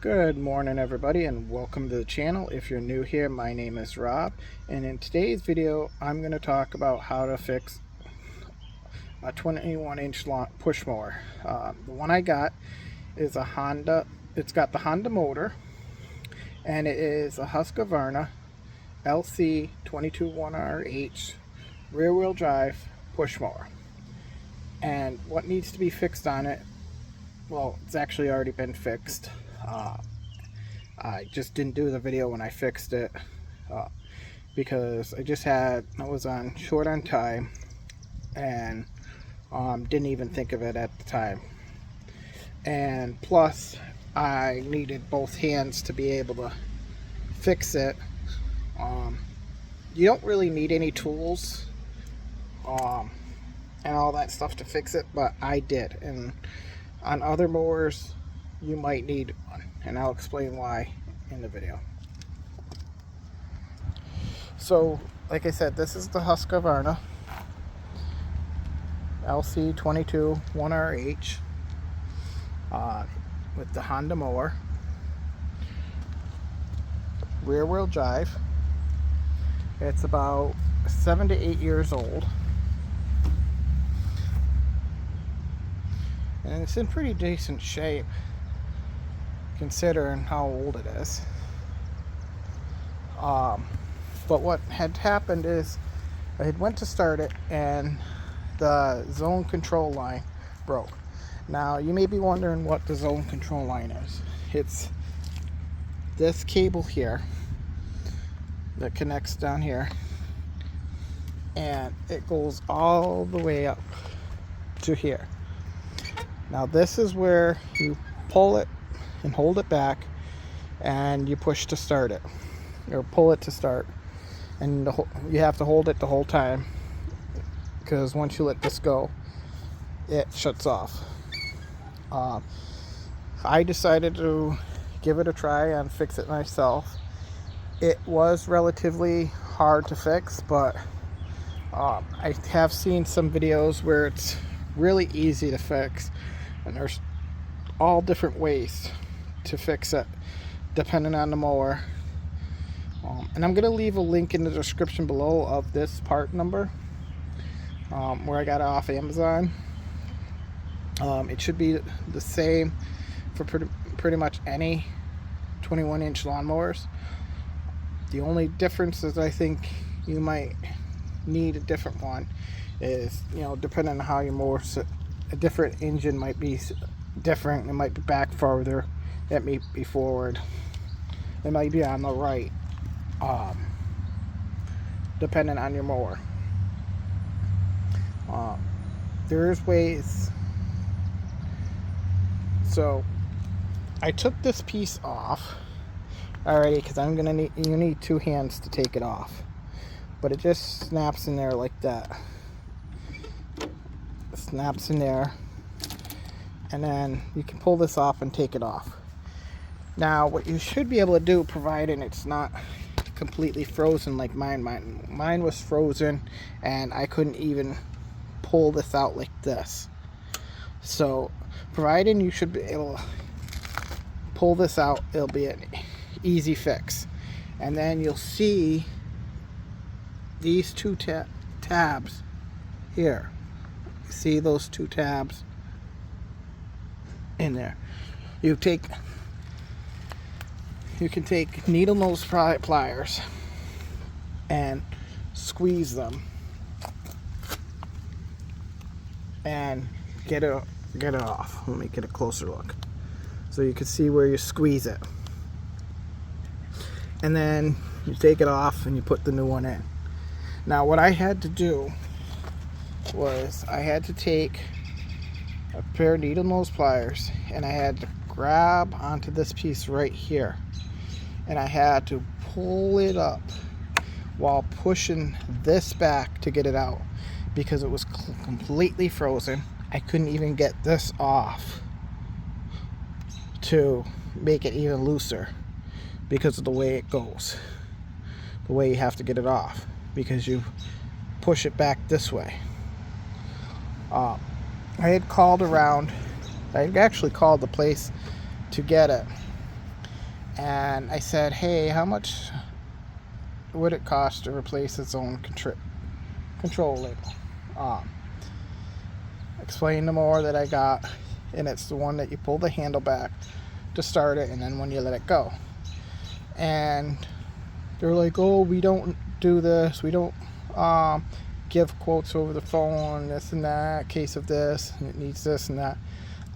Good morning everybody, and welcome to the channel. If you're new here, my name is Rob, and in today's video I'm going to talk about how to fix a 21-inch long push mower. The one I got is a Honda. It's got the Honda motor, and it is a Husqvarna Lc221rh rear wheel drive push mower. And what needs to be fixed on it, well, it's actually already been fixed. I just didn't do the video when I fixed it because I was on short on time and didn't even think of it at the time. And plus, I needed both hands to be able to fix it. You don't really need any tools and all that stuff to fix it, but I did. And on other mowers, you might need one, and I'll explain why in the video. So, like I said, this is the Husqvarna Lc221rh with the Honda mower, rear wheel drive. It's about 7 to 8 years old, and it's in pretty decent shape considering how old it is. But what had happened is I had went to start it and the zone control line broke. Now you may be wondering what the zone control line is. It's this cable here that connects down here, and it goes all the way up to here. Now this is where you pull it and hold it back, and you push to start it, or pull it to start, and you have to hold it the whole time, because once you let this go, it shuts off. I decided to give it a try and fix it myself. It was relatively hard to fix, but I have seen some videos where it's really easy to fix, and there's all different ways to fix it depending on the mower. And I'm going to leave a link in the description below of this part number where I got it off Amazon. It should be the same for pretty much any 21-inch lawnmowers. The only difference is I think you might need a different one is, depending on how your mower, a different engine might be different. It might be back further, it may be forward, it might be on the right, depending on your mower. There's ways. So I took this piece off already because you need two hands to take it off, but it just snaps in there like that. It snaps in there, and then you can pull this off and take it off. Now what you should be able to do, providing it's not completely frozen like mine was frozen, and I couldn't even pull this out like this. So providing you should be able to pull this out, it'll be an easy fix. And then you'll see these two tabs here. You see those two tabs in there. You can take needle nose pliers and squeeze them and get it off. Let me get a closer look so you can see where you squeeze it, and then you take it off and you put the new one in. Now what I had to do was I had to take a pair of needle nose pliers, and I had to grab onto this piece right here, and I had to pull it up while pushing this back to get it out, because it was completely frozen. I couldn't even get this off to make it even looser because of the way it goes, the way you have to get it off, because you push it back this way. I had called around. I actually called the place to get it, and I said, hey, how much would it cost to replace its own control label? Explain the mower that I got, and it's the one that you pull the handle back to start it, and then when you let it go. And they're like, oh, we don't do this, we don't give quotes over the phone, this and that, case of this, and it needs this and that.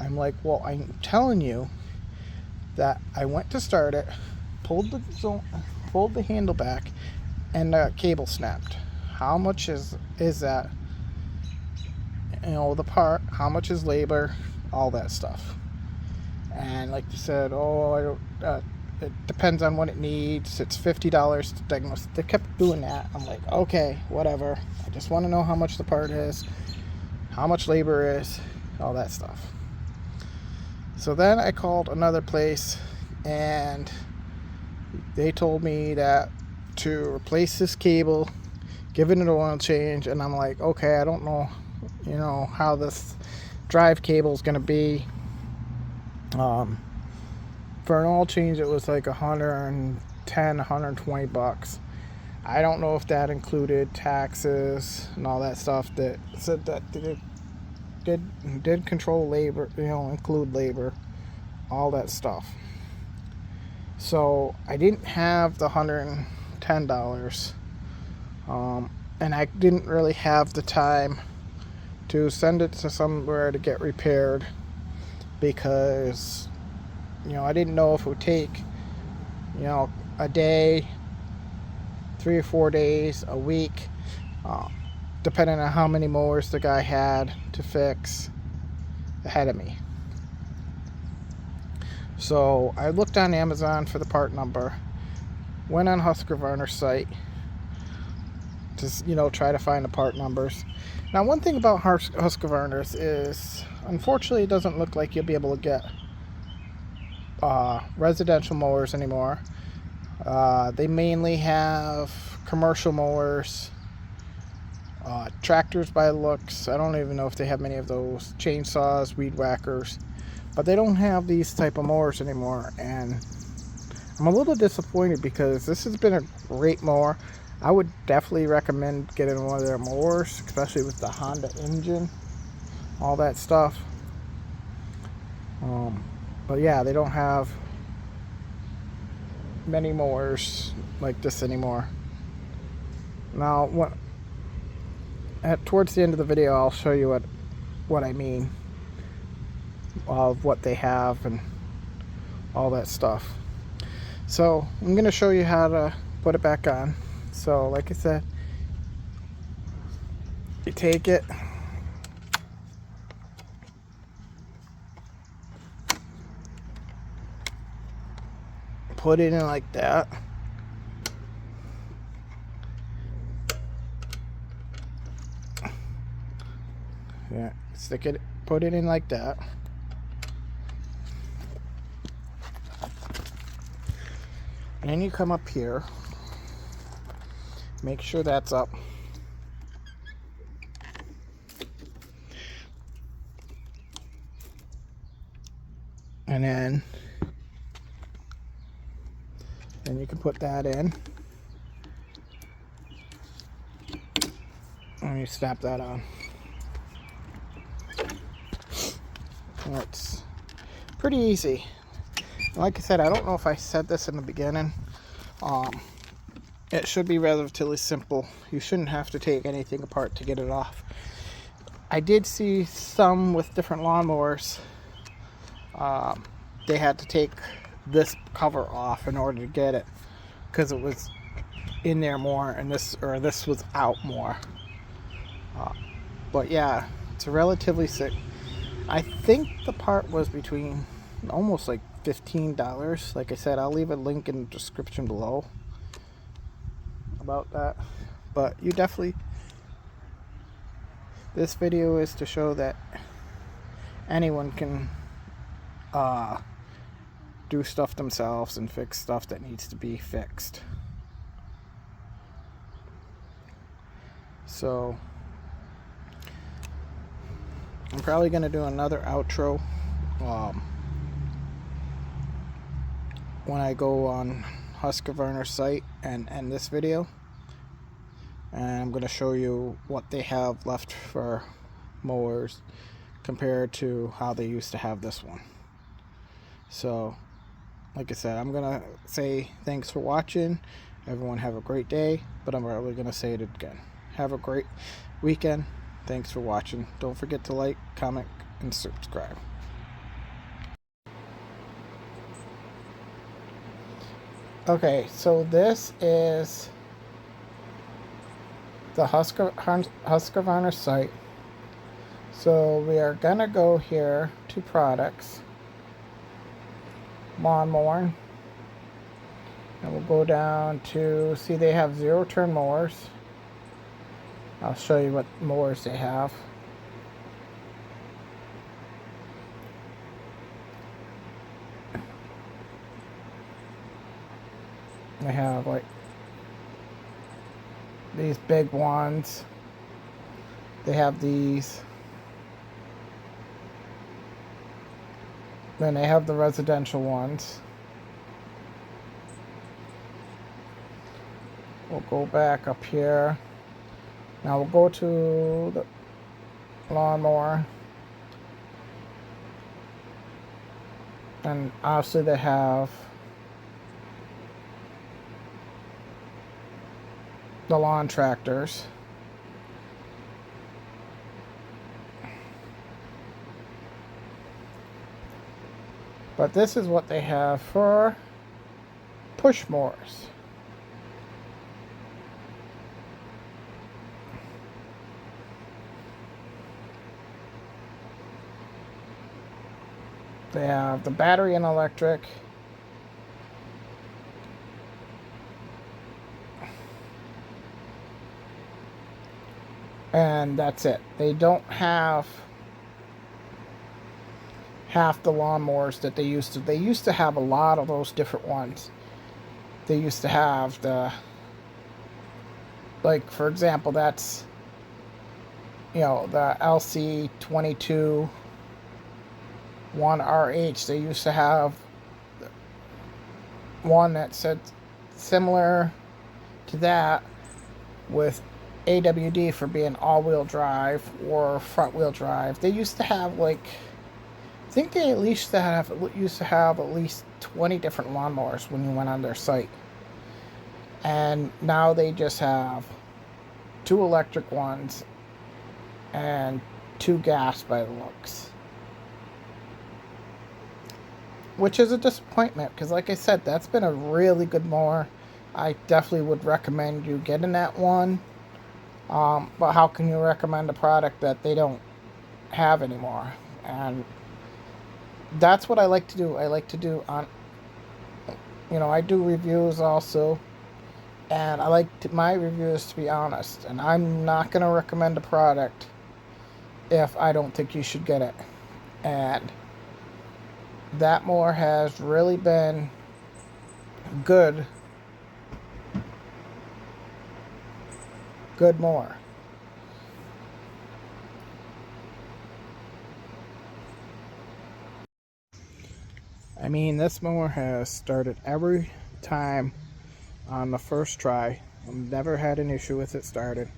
I'm like, well, I'm telling you that I went to start it, pulled the handle back, and the cable snapped. How much is that? You know, the part, how much is labor, all that stuff. And like you said, oh, I don't, it depends on what it needs, it's $50 to diagnose. They kept doing that. I'm like, okay, whatever, I just want to know how much the part is, how much labor is, all that stuff. So then I called another place, and they told me that to replace this cable, give it an oil change. And I'm like, okay, I don't know, you know, how this drive cable is going to be. For an oil change, it was like $110, $120. I don't know if that included taxes and all that stuff. That said that did control labor, you know, include labor, all that stuff. So I didn't have the $110, and I didn't really have the time to send it to somewhere to get repaired, because, you know, I didn't know if it would take, you know, a day, 3 or 4 days, a week, depending on how many mowers the guy had to fix ahead of me. So I looked on Amazon for the part number, went on Husqvarna's site to, you know, try to find the part numbers. Now, one thing about Husqvarna's is, unfortunately, it doesn't look like you'll be able to get residential mowers anymore. They mainly have commercial mowers, tractors by looks. I don't even know if they have many of those, chainsaws, weed whackers, but they don't have these type of mowers anymore. And I'm a little disappointed, because this has been a great mower. I would definitely recommend getting one of their mowers, especially with the Honda engine, all that stuff. But yeah, they don't have many mowers like this anymore. Now, towards the end of the video, I'll show you what I mean of what they have and all that stuff. So I'm going to show you how to put it back on. So like I said, you take it, put it in like that, yeah, stick it, put it in like that, and then you come up here, make sure that's up, and then you can put that in, and you snap that on. And it's pretty easy. Like I said, I don't know if I said this in the beginning. It should be relatively simple. You shouldn't have to take anything apart to get it off. I did see some with different lawnmowers. They had to take this cover off in order to get it, because it was in there more, and this was out more. But yeah, it's a relatively sick. I think the part was between almost like $15. Like I said, I'll leave a link in the description below about that. But you definitely, this video is to show that anyone can do stuff themselves and fix stuff that needs to be fixed. So I'm probably going to do another outro when I go on Husqvarna's site and end this video, and I'm going to show you what they have left for mowers compared to how they used to have this one. So like I said, I'm gonna say thanks for watching. Everyone have a great day, but I'm probably gonna say it again. Have a great weekend. Thanks for watching. Don't forget to like, comment, and subscribe. Okay, so this is the Husqvarna site. So we are gonna go here to products, lawnmower, and we'll go down to, see, they have 0-turn mowers. I'll show you what mowers they have. They have like these big ones. They have these. Then they have the residential ones. We'll go back up here. Now we'll go to the lawnmower. And obviously they have the lawn tractors. But this is what they have for push mowers. They have the battery and electric. And that's it. They don't have half the lawnmowers that they used to. They used to have a lot of those different ones. They used to have the, like, for example, that's, you know, the Lc221rh. They used to have one that said similar to that with AWD for being all-wheel drive or front-wheel drive. They used to have, like, I think they used to have at least 20 different lawnmowers when you went on their site. And now they just have 2 electric ones and 2 gas by the looks. Which is a disappointment, because like I said, that's been a really good mower. I definitely would recommend you getting that one. But how can you recommend a product that they don't have anymore? And that's what I like to do. I like to do on, you know, I do reviews also, and I like my reviews to be honest. And I'm not going to recommend a product if I don't think you should get it. And that mower has really been good mower. I mean, this mower has started every time on the first try. I've never had an issue with it started.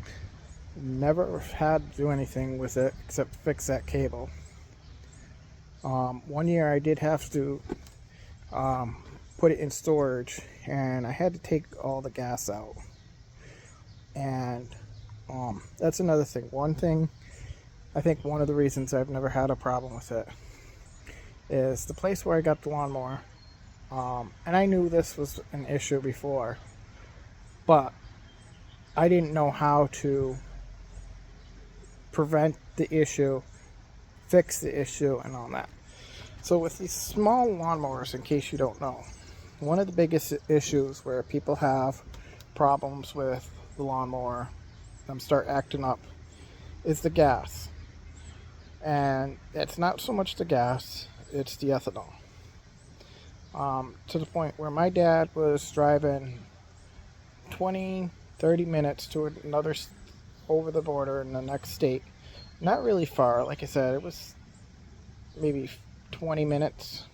Never had to do anything with it except fix that cable. One year I did have to put it in storage, and I had to take all the gas out. And that's another thing. One thing, I think one of the reasons I've never had a problem with it is the place where I got the lawnmower, and I knew this was an issue before, but I didn't know how to prevent the issue, fix the issue, and all that. So with these small lawnmowers, in case you don't know, one of the biggest issues where people have problems with the lawnmower, start acting up, is the gas. And it's not so much the gas, it's the ethanol. To the point where my dad was driving 20-30 minutes to another, over the border in the next state. Not really far, like I said, it was maybe 20 minutes,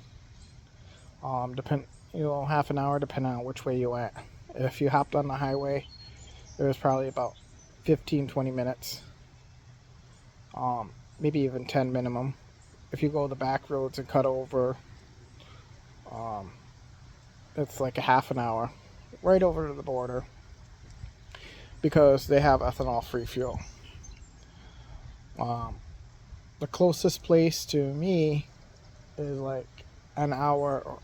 half an hour depending on which way you went. If you hopped on the highway, it was probably about 15-20 minutes, maybe even 10 minimum. If you go the back roads and cut over, it's like a half an hour right over to the border, because they have ethanol free fuel. The closest place to me is like an hour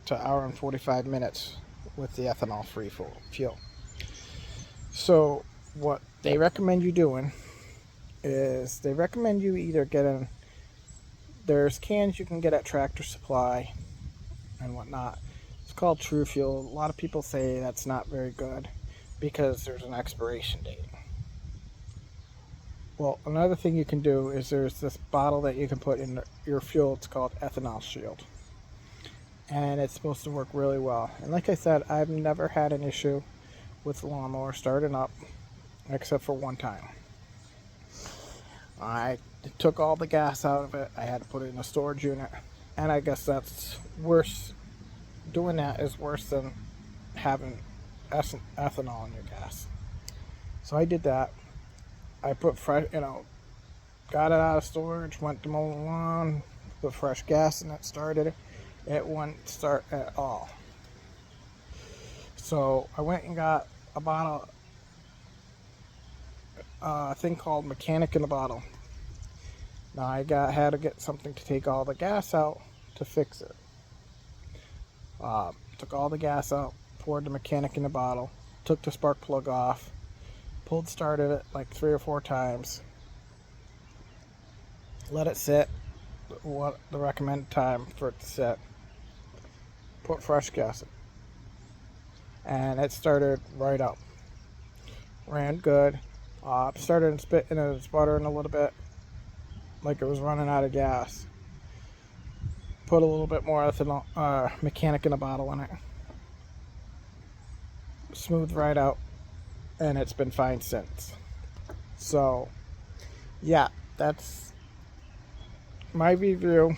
to hour and 45 minutes with the ethanol free fuel. So what they recommend you doing is they recommend you either getting, there's cans you can get at Tractor Supply and whatnot. It's called True Fuel. A lot of people say that's not very good because there's an expiration date. Well, another thing you can do is there's this bottle that you can put in your fuel. It's called Ethanol Shield, and it's supposed to work really well. And like I said, I've never had an issue with the lawnmower starting up, except for one time. I took all the gas out of it. I had to put it in a storage unit, and I guess that's worse. Doing that is worse than having ethanol in your gas. So I did that. I put fresh, got it out of storage, went to mow the lawn, put fresh gas in it, started it. It wouldn't start at all. So I went and got a bottle, a thing called Mechanic in the Bottle. Now I had to get something to take all the gas out to fix it. Took all the gas out, poured the Mechanic in the Bottle, took the spark plug off, started it like 3 or 4 times, let it sit what the recommended time for it to sit, put fresh gas in, and it started right up, ran good. Started spitting and sputtering a little bit like it was running out of gas. Put a little bit more ethanol, Mechanic in a Bottle in it, smoothed right out, and it's been fine since. So yeah, that's my review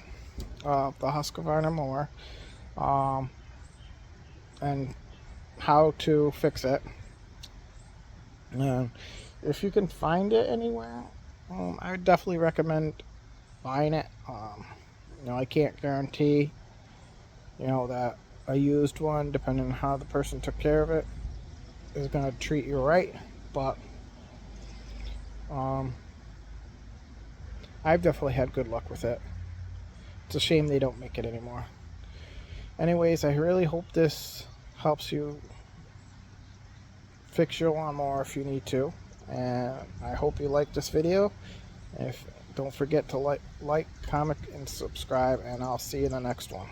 of the Husqvarna mower, and how to fix it. And if you can find it anywhere, I would definitely recommend buying it. I can't guarantee that a used one, depending on how the person took care of it, is going to treat you right, but I've definitely had good luck with it. It's a shame they don't make it anymore. Anyways, I really hope this helps you fix your lawnmower if you need to, and I hope you like this video. Don't forget to like, comment, and subscribe, and I'll see you in the next one.